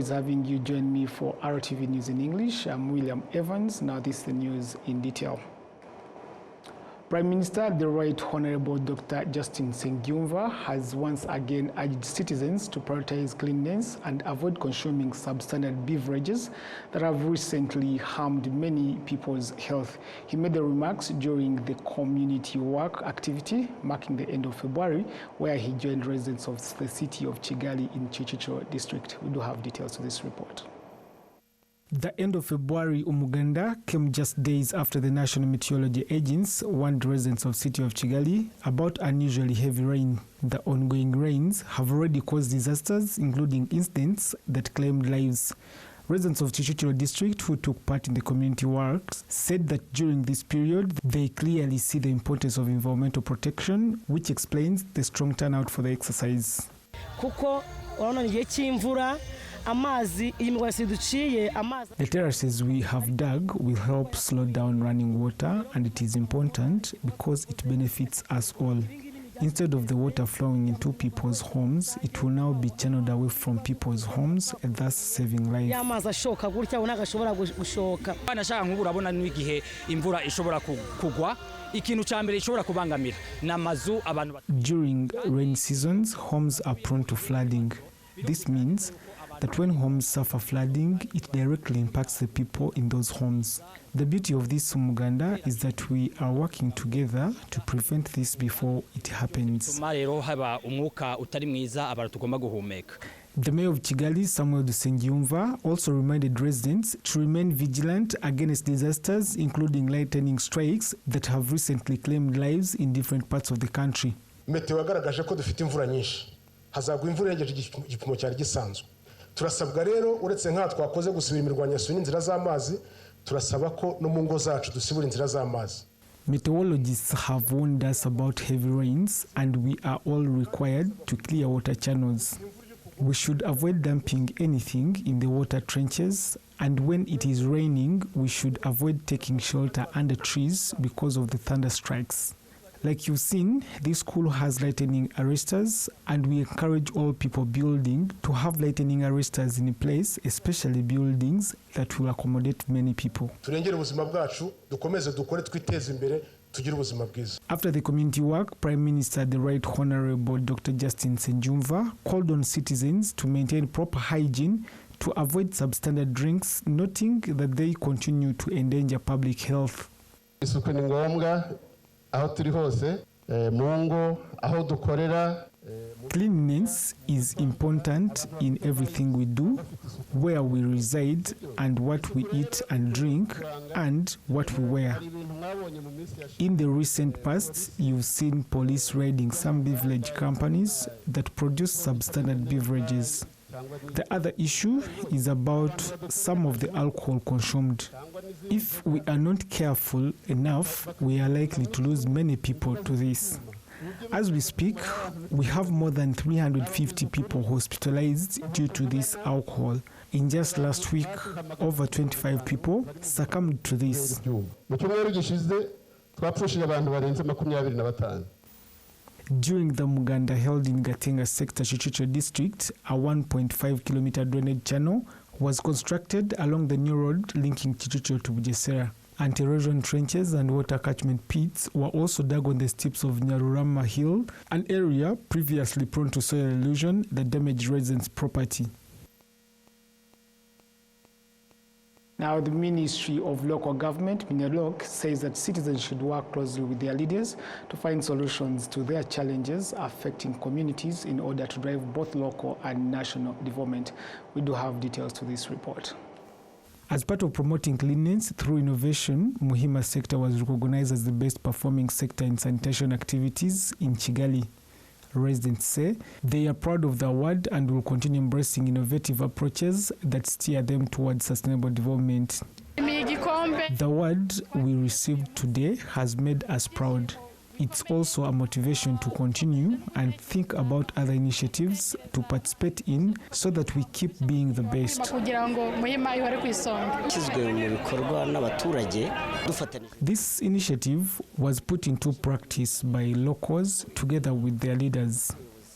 always having you join me for RwandaTV News in English. I'm William Evans. Now this is the news in detail. Prime Minister, the Right Honorable Dr. Justin Nsengiyumva has once again urged citizens to prioritize cleanliness and avoid consuming substandard beverages that have recently harmed many people's health. He made the remarks during the community work activity marking the end of February, where he joined residents of the city of Kigali in Kicukiro district. We do have details to this report. The end of February umuganda came just days after the National Meteorology Agency warned residents of city of Kigali about unusually heavy rain. The ongoing rains have already caused disasters, including incidents that claimed lives. Residents of Kicukiro district who took part in the community works said that during this period, they clearly see the importance of environmental protection, which explains the strong turnout for the exercise. The terraces we have dug will help slow down running water, and it is important because it benefits us all. Instead of the water flowing into people's homes, it will now be channeled away from people's homes, and thus saving lives. During rain seasons, homes are prone to flooding. This means that when homes suffer flooding, it directly impacts the people in those homes. The beauty of this umuganda is that we are working together to prevent this before it happens. The Mayor of Kigali, Samuel Nsengiyumva, also reminded residents to remain vigilant against disasters, including lightning strikes that have recently claimed lives in different parts of the country. Turasabwa rero uretse nka twakoze gusubira imirwanyasuri n'inzira z'amazi turasaba ko no mu ngo zacu dusubira inzira z'amazi. Meteorologists have warned us about heavy rains, and we are all required to clear water channels. We should avoid dumping anything in the water trenches, and when it is raining, we should avoid taking shelter under trees because of the thunder strikes. Like you've seen, this school has lightning arresters, and we encourage all people building to have lightning arresters in place, especially buildings that will accommodate many people. After the community work, Prime Minister, the Right Honorable Dr. Justin Nsengiyumva, called on citizens to maintain proper hygiene to avoid substandard drinks, noting that they continue to endanger public health. Cleanliness is important in everything we do, where we reside, and what we eat and drink, and what we wear. In the recent past, you've seen police raiding some beverage companies that produce substandard beverages. The other issue is about some of the alcohol consumed. If we are not careful enough, we are likely to lose many people to this. As we speak, we have more than 350 people hospitalized due to this alcohol. In just last week, over 25 people succumbed to this. During the Muganda held in Gatenga sector, Kicukiro district, a 1.5-kilometer drainage channel was constructed along the new road linking Kicukiro to Bugesera. Anti-erosion trenches and water catchment pits were also dug on the steeps of Nyarurama Hill, an area previously prone to soil erosion that damaged residents' property. Now, the Ministry of Local Government, MINELOC, says that citizens should work closely with their leaders to find solutions to their challenges affecting communities in order to drive both local and national development. We do have details to this report. As part of promoting cleanliness through innovation, Muhima sector was recognized as the best performing sector in sanitation activities in Kigali. Residents say they are proud of the award and will continue embracing innovative approaches that steer them towards sustainable development. The award we received today has made us proud. It's also a motivation to continue and think about other initiatives to participate in so that we keep being the best. This initiative was put into practice by locals together with their leaders.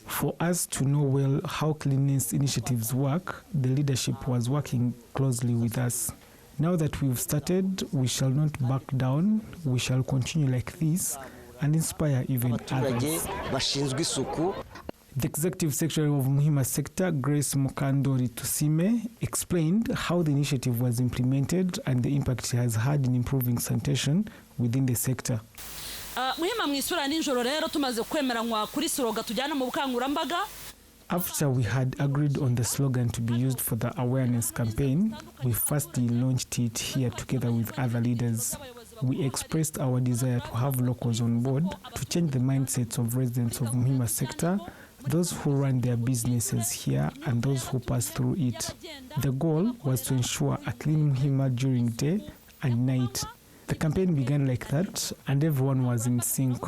For us to know well how cleanliness initiatives work, the leadership was working closely with us. Now that we've started, we shall not back down. We shall continue like this and inspire even others. The Executive Secretary of Muhima Sector, Grace Mukandori Tusime, explained how the initiative was implemented and the impact it has had in improving sanitation within the sector. After we had agreed on the slogan to be used for the awareness campaign, we firstly launched it here together with other leaders. We expressed our desire to have locals on board to change the mindsets of residents of Muhima Sector, those who run their businesses here and those who pass through it. The goal was to ensure a clean Muhima during day and night. The campaign began like that and everyone was in sync.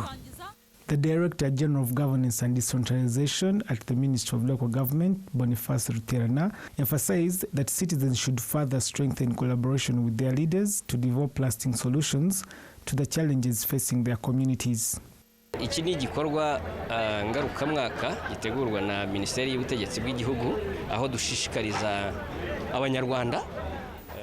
The Director General of Governance and Decentralization at the Ministry of Local Government, Boniface Ruterana, emphasized that citizens should further strengthen collaboration with their leaders to develop lasting solutions to the challenges facing their communities. Iki ni igikorwa ngarukamwaka gitegurwa na Minisiteri y'Ubutegetsi bw'Igihugu aho dushishikariza Abanyarwanda.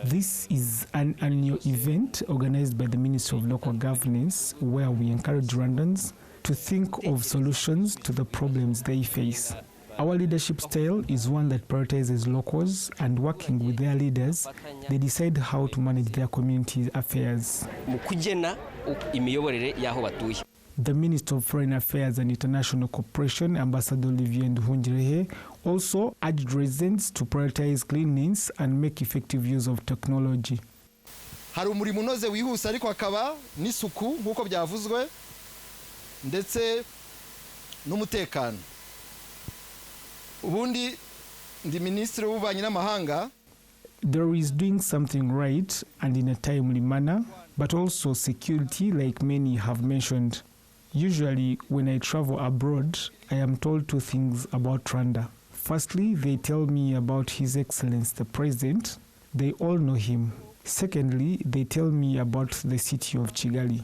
This is an annual event organized by the Ministry of Local Governance where we encourage Rwandans to think of solutions to the problems they face. Our leadership style is one that prioritizes locals, and working with their leaders, they decide how to manage their community affairs. The Minister of Foreign Affairs and International Cooperation, Ambassador Olivier Nduhungirehe, also urged residents to prioritize cleanliness and make effective use of technology. Hari umurimo unoze wihuse ariko akaba n'isuku nk'uko byavuzwe ndetse n'umutekano. Ubundi ndi Ministre w'Ububanyi n'Amahanga. There is doing something right and in a timely manner, but also security, like many have mentioned. Usually, when I travel abroad, I am told two things about Rwanda. Firstly, they tell me about His Excellency the President. They all know him. Secondly, they tell me about the city of Kigali.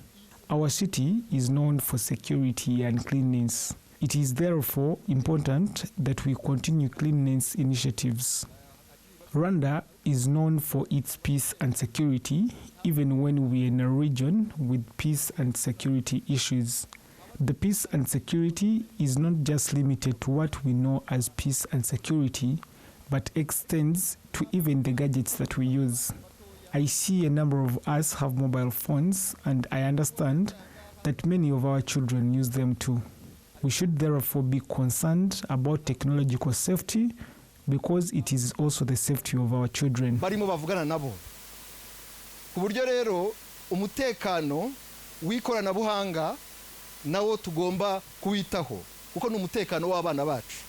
Our city is known for security and cleanliness. It is therefore important that we continue cleanliness initiatives. Rwanda is known for its peace and security, even when we are in a region with peace and security issues. The peace and security is not just limited to what we know as peace and security, but extends to even the gadgets that we use. I see a number of us have mobile phones, and I understand that many of our children use them too. We should therefore be concerned about technological safety because it is also the safety of our children. Barimo bavugana nabo. Ku buryo rero umutekano w'ikoranabuhanga nawo tugomba kuwitaho kuko n'umutekano w'abana bacu.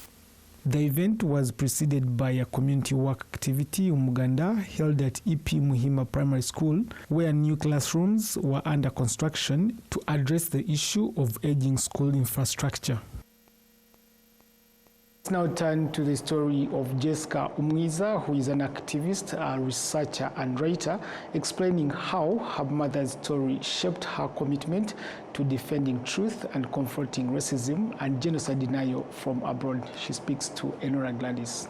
The event was preceded by a community work activity in Uganda held at EP Muhima Primary School, where new classrooms were under construction to address the issue of aging school infrastructure. Let's now turn to the story of Jessica Umwiza, who is an activist, a researcher and writer, explaining how her mother's story shaped her commitment to defending truth and confronting racism and genocide denial from abroad. She speaks to Enora Gladys.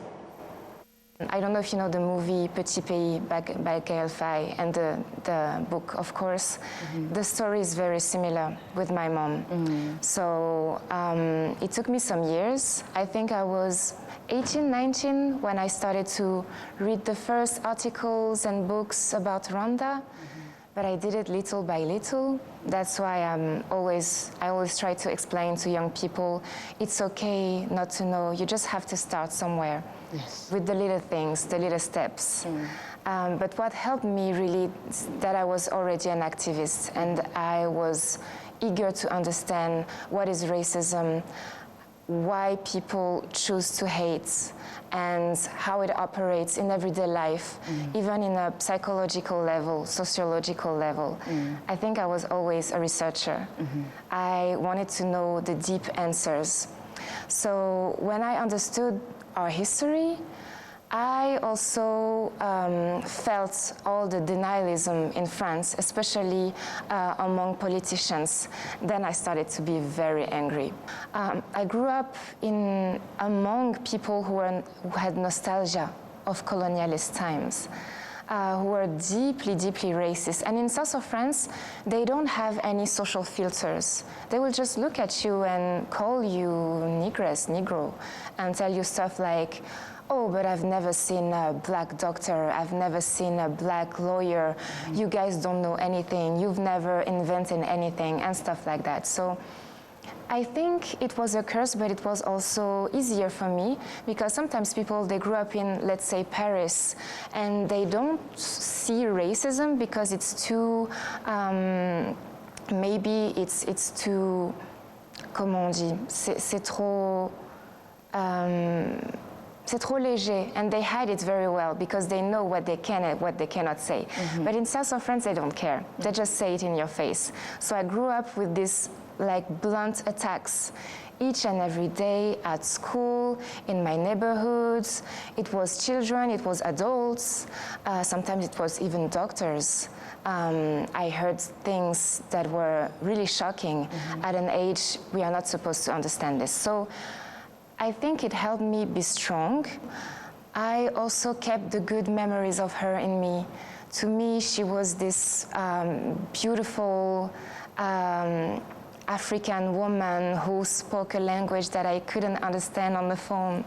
I don't know if you know the movie Petit Pays by Gaël Faye and the book, of course. Mm-hmm. The story is very similar with my mom. Mm-hmm. So it took me some years. I think I was 18, 19 when I started to read the first articles and books about Rwanda. But I did it little by little. That's why I always try to explain to young people, it's okay not to know, you just have to start somewhere. Yes. With the little things, the little steps. But what helped me really is that I was already an activist and I was eager to understand what is racism, why people choose to hate, and how it operates in everyday life, even in a psychological level, sociological level. I think I was always a researcher. I wanted to know the deep answers. So when I understood our history, I also felt all the denialism in France, especially among politicians. Then I started to be very angry. I grew up among people who had nostalgia of colonialist times, who were deeply, deeply racist. And in south of France, they don't have any social filters. They will just look at you and call you negress, negro, and tell you stuff like, oh, but I've never seen a black doctor, I've never seen a black lawyer, you guys don't know anything, you've never invented anything, and stuff like that. So I think it was a curse, but it was also easier for me, because sometimes people, they grew up in, let's say, Paris, and they don't see racism because it's too, maybe it's too, comment on dit, c'est trop, c'est trop léger, and they hide it very well because they know what they can and what they cannot say. But in south of France, they don't care. They just say it in your face. So I grew up with this like blunt attacks each and every day at school, in my neighborhoods. It was children, it was adults, sometimes it was even doctors. I heard things that were really shocking at an age we are not supposed to understand this. So I think it helped me be strong. I also kept the good memories of her in me. To me, she was this beautiful African woman who spoke a language that I couldn't understand on the phone.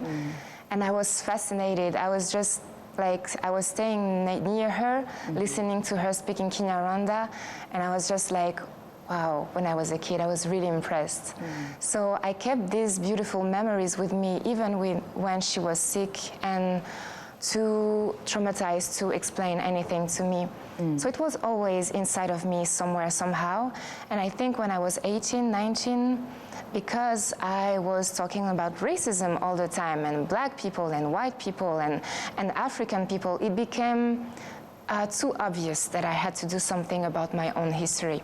And I was fascinated. I was just like, I was staying near her, listening to her speaking Kinyarwanda, and I was just like, wow, when I was a kid, I was really impressed. So I kept these beautiful memories with me, even when she was sick and too traumatized to explain anything to me. So it was always inside of me somewhere, somehow. And I think when I was 18, 19, because I was talking about racism all the time, and black people and white people and African people, it became too obvious that I had to do something about my own history.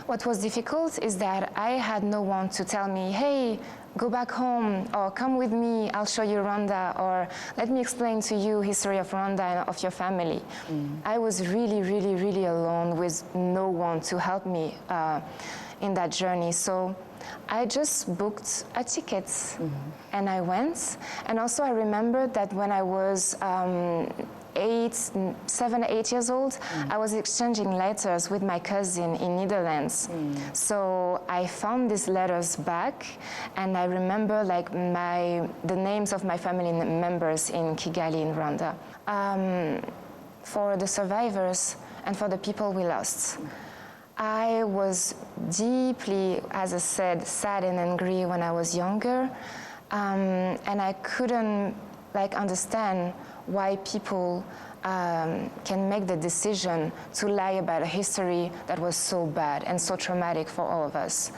What was difficult is that I had no one to tell me, hey, go back home, or come with me, I'll show you Rwanda, or let me explain to you history of Rwanda and of your family. I was really, really, really alone with no one to help me in that journey. So I just booked a ticket and I went. And also I remember that when I was 7, 8 years old, I was exchanging letters with my cousin in Netherlands. So I found these letters back, and I remember like the names of my family members in Kigali in Rwanda. For the survivors and for the people we lost, I was deeply, as I said, sad and angry when I was younger, and I couldn't understand why people can make the decision to lie about a history that was so bad and so traumatic for all of us.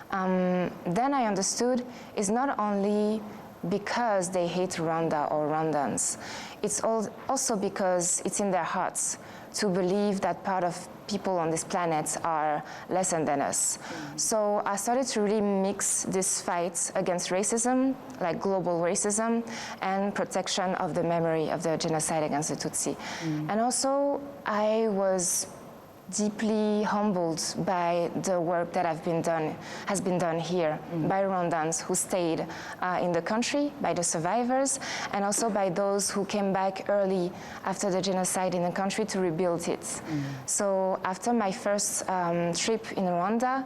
Then I understood it's not only because they hate Rwanda or Rwandans, it's also because it's in their hearts to believe that part of people on this planet are lesser than us. So I started to really mix this fight against racism, like global racism, and protection of the memory of the genocide against the Tutsi. And also, I was deeply humbled by the work that has been done here by Rwandans who stayed in the country, by the survivors, and also by those who came back early after the genocide in the country to rebuild it. So after my first trip in Rwanda,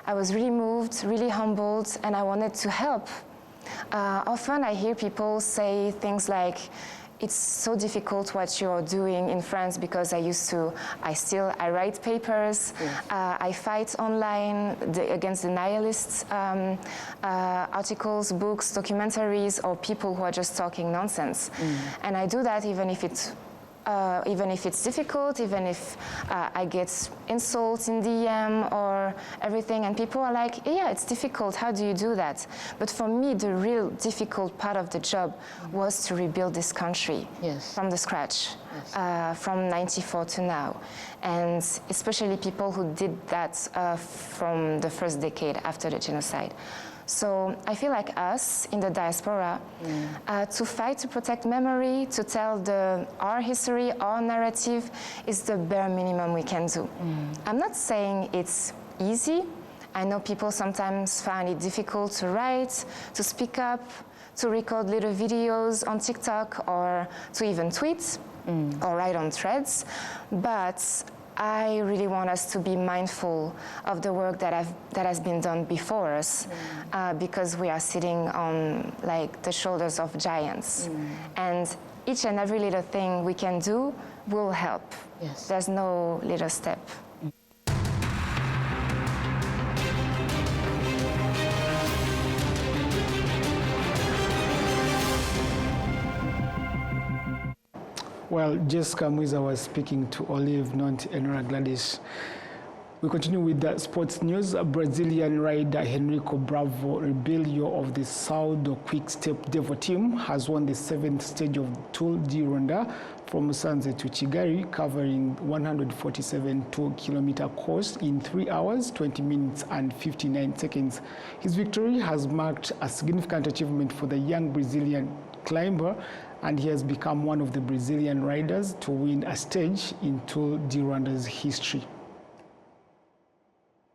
I was really moved, really humbled, and I wanted to help. Often I hear people say things like, it's so difficult what you're doing in France because I write papers, I fight online against the nihilists, articles, books, documentaries, or people who are just talking nonsense. And I do that even if it's difficult, even if I get insults in DM or everything, and people are like, yeah, it's difficult, how do you do that? But for me, the real difficult part of the job was to rebuild this country from the scratch, from 94 to now. And especially people who did that from the first decade after the genocide. So I feel like us in the diaspora, to fight to protect memory, to tell our history, our narrative, is the bare minimum we can do. I'm not saying it's easy. I know people sometimes find it difficult to write, to speak up, to record little videos on TikTok, or to even tweet or write on threads. But I really want us to be mindful of the work that has been done before us, because we are sitting on like the shoulders of giants, and each and every little thing we can do will help. Yes. There's no little step. Well, Jessica Mwiza was speaking to Olive, not Enora Gladys. We continue with the sports news. Brazilian rider Henrico Bravo Rebelio of the Saldo Quick Step Devo team has won the 7th stage of Tour de Rwanda from Musanze to Kigali, covering 147 2-kilometer course in 3 hours, 20 minutes and 59 seconds. His victory has marked a significant achievement for the young Brazilian climber, and he has become one of the Brazilian riders to win a stage in Tour de Rwanda's history.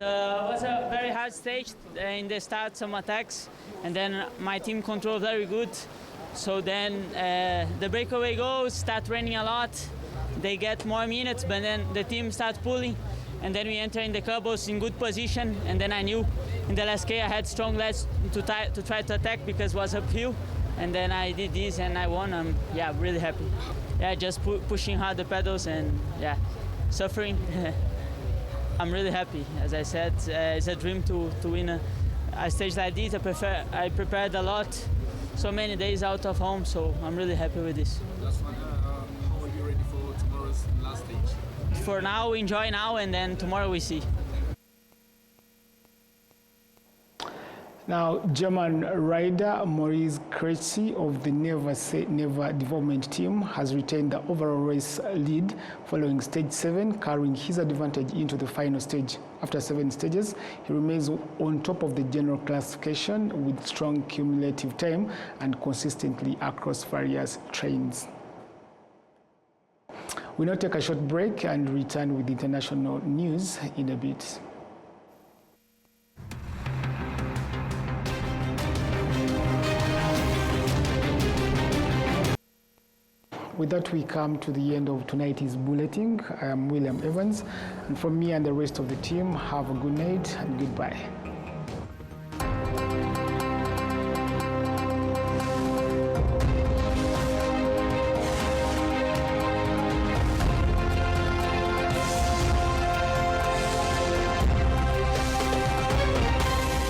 It was a very hard stage. In the start, some attacks, and then my team controlled very good. So then the breakaway goes, start raining a lot. They get more minutes, but then the team starts pulling, and then we enter in the cobbles in good position. And then I knew in the last K I had strong legs to try to attack because it was uphill. And then I did this and I won. I'm really happy. Yeah, just pushing hard the pedals and suffering. I'm really happy. As I said, it's a dream to win a stage like this. I prepared a lot, so many days out of home, so I'm really happy with this. Last one, how are you ready for tomorrow's last stage? For now, enjoy now, and then tomorrow we see. Now, German rider Maurice Kretzi of the Never Say Never development team has retained the overall race lead following stage 7, carrying his advantage into the final stage. After 7 stages, he remains on top of the general classification with strong cumulative time and consistently across various trains. We'll now take a short break and return with international news in a bit. With that, we come to the end of tonight's bulletin. I am William Evans, and from me and the rest of the team, have a good night and goodbye.